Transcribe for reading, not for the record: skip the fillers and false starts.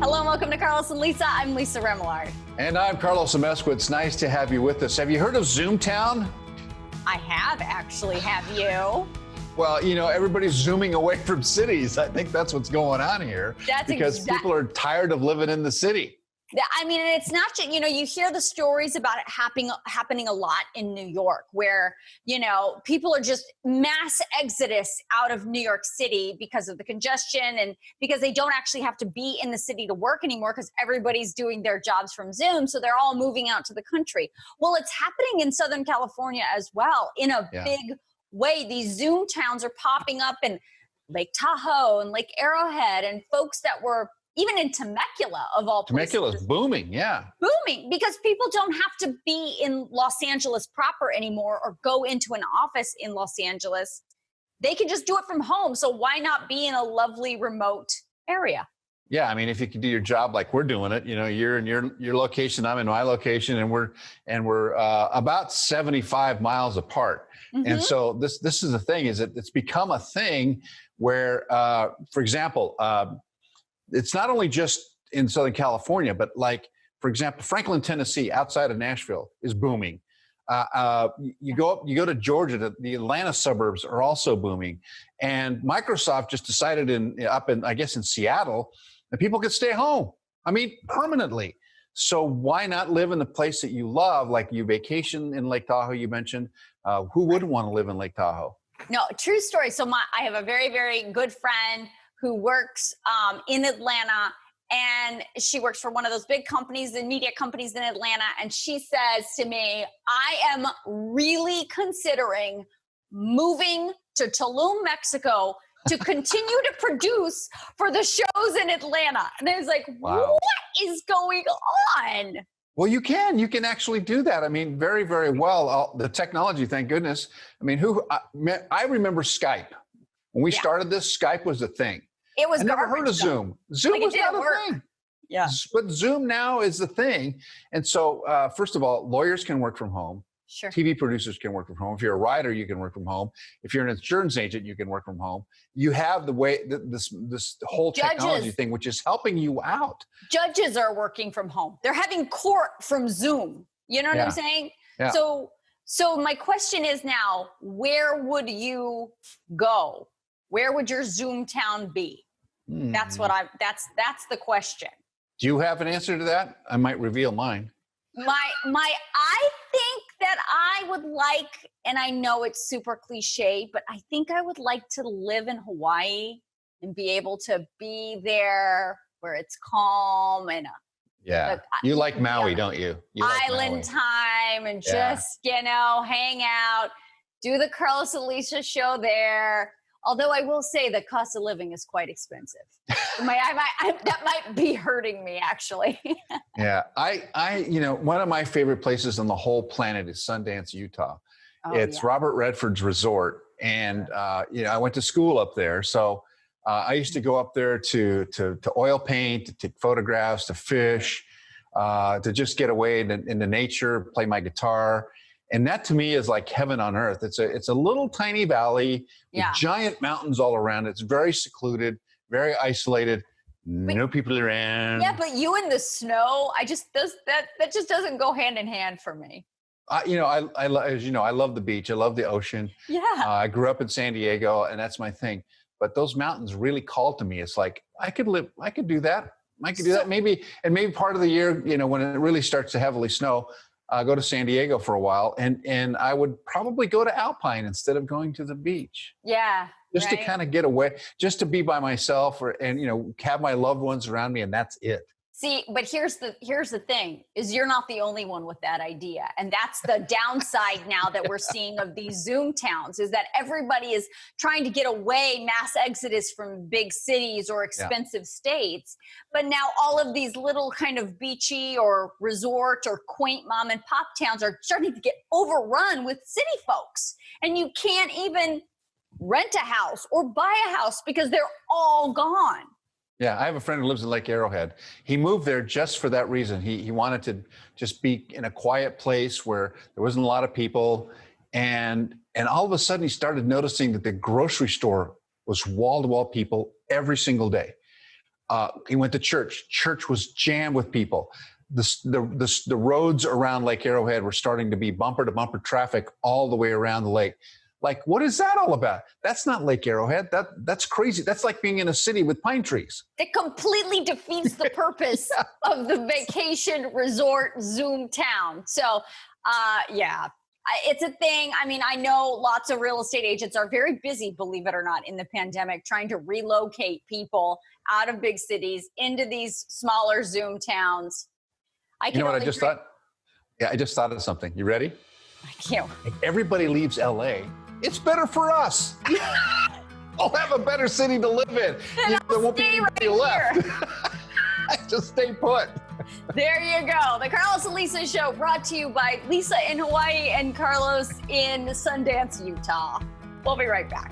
Hello and welcome to Carlos and Lisa. I'm Lisa Remillard. And I'm Carlos Amezcua. It's nice to have you with us. Have you heard of Boomtown? I have actually. Have you? Well, you know, everybody's zooming away from cities. I think that's what's going on here. Because people are tired of living in the city. I mean, it's not just, you hear the stories about it happening a lot in New York where, people are just mass exodus out of New York City because of the congestion and because they don't actually have to be in the city to work anymore because everybody's doing their jobs from Zoom. So they're all moving out to the country. Well, it's happening in Southern California as well in a big way. These Zoom towns are popping up in Lake Tahoe and Lake Arrowhead, and folks that were even in Temecula, of all places. Temecula's booming, yeah. Booming, because people don't have to be in Los Angeles proper anymore or go into an office in Los Angeles. They can just do it from home. So why not be in a lovely remote area? Yeah, I mean, if you can do your job like we're doing it, you're in your location, I'm in my location, and we're about 75 miles apart. Mm-hmm. And so this is the thing, is that it's become a thing where, for example, it's not only just in Southern California, but like, for example, Franklin, Tennessee, outside of Nashville, is booming. You go to Georgia, the Atlanta suburbs are also booming. And Microsoft just decided up in Seattle, that people could stay home. I mean, permanently. So why not live in the place that you love? Like you vacation in Lake Tahoe, you mentioned. Who wouldn't want to live in Lake Tahoe? No, true story. So I have a very, very good friend who works in Atlanta, and she works for one of those big companies, the media companies in Atlanta. And she says to me, I am really considering moving to Tulum, Mexico to continue to produce for the shows in Atlanta. And I was like, wow. What is going on? Well, you can actually do that. I mean, very, very well. The technology, thank goodness. I mean, I remember Skype. When we started this, Skype was a thing. It was I never heard of Zoom. Zoom was not a thing. Yeah. But Zoom now is the thing. And so, first of all, lawyers can work from home. Sure. TV producers can work from home. If you're a writer, you can work from home. If you're an insurance agent, you can work from home. You have the way, this whole technology thing, which is helping you out. Judges are working from home. They're having court from Zoom. You know what I'm saying? Yeah. So my question is now, where would you go? Where would your Zoom town be? That's that's the question. Do you have an answer to that? I might reveal mine. I think that I would like, and I know it's super cliche, but I think I would like to live in Hawaii and be able to be there where it's calm and you like Maui, don't you? Island time and just, hang out, do the Carlos and Lisa show there. Although I will say the cost of living is quite expensive. That might be hurting me, actually. Yeah, one of my favorite places on the whole planet is Sundance, Utah. It's Robert Redford's resort, and I went to school up there, so I used to go up there to oil paint, to take photographs, to fish, to just get away into nature, play my guitar. And that to me is like heaven on earth. It's a little tiny valley with giant mountains all around. It's very secluded, very isolated. No people around. Yeah, but you in the snow, that just doesn't go hand in hand for me. I love the beach. I love the ocean. Yeah. I grew up in San Diego, and that's my thing. But those mountains really call to me. It's like I could do that. I could do that. Maybe part of the year, when it really starts to heavily snow, go to San Diego for a while, and I would probably go to Alpine instead of going to the beach. Yeah. Just to kind of get away, just to be by myself and have my loved ones around me, and that's it. See, but here's the thing, is you're not the only one with that idea. And that's the downside now that we're seeing of these Zoom towns, is that everybody is trying to get away, mass exodus from big cities or expensive states. But now all of these little kind of beachy or resort or quaint mom and pop towns are starting to get overrun with city folks. And you can't even rent a house or buy a house because they're all gone. Yeah, I have a friend who lives in Lake Arrowhead. He moved there just for that reason. He wanted to just be in a quiet place where there wasn't a lot of people. And all of a sudden he started noticing that the grocery store was wall-to-wall people every single day. He went to church. Church was jammed with people. The roads around Lake Arrowhead were starting to be bumper to bumper traffic all the way around the lake. Like, what is that all about? That's not Lake Arrowhead. That's crazy. That's like being in a city with pine trees. It completely defeats the purpose of the vacation resort Zoom town. So, yeah, it's a thing. I mean, I know lots of real estate agents are very busy, believe it or not, in the pandemic, trying to relocate people out of big cities into these smaller Zoom towns. You know what I just thought? Yeah, I just thought of something. You ready? I can't. If everybody leaves LA, it's better for us. I'll have a better city to live in. There won't be anybody left. Just stay put. There you go. The Carlos and Lisa Show, brought to you by Lisa in Hawaii and Carlos in Sundance, Utah. We'll be right back.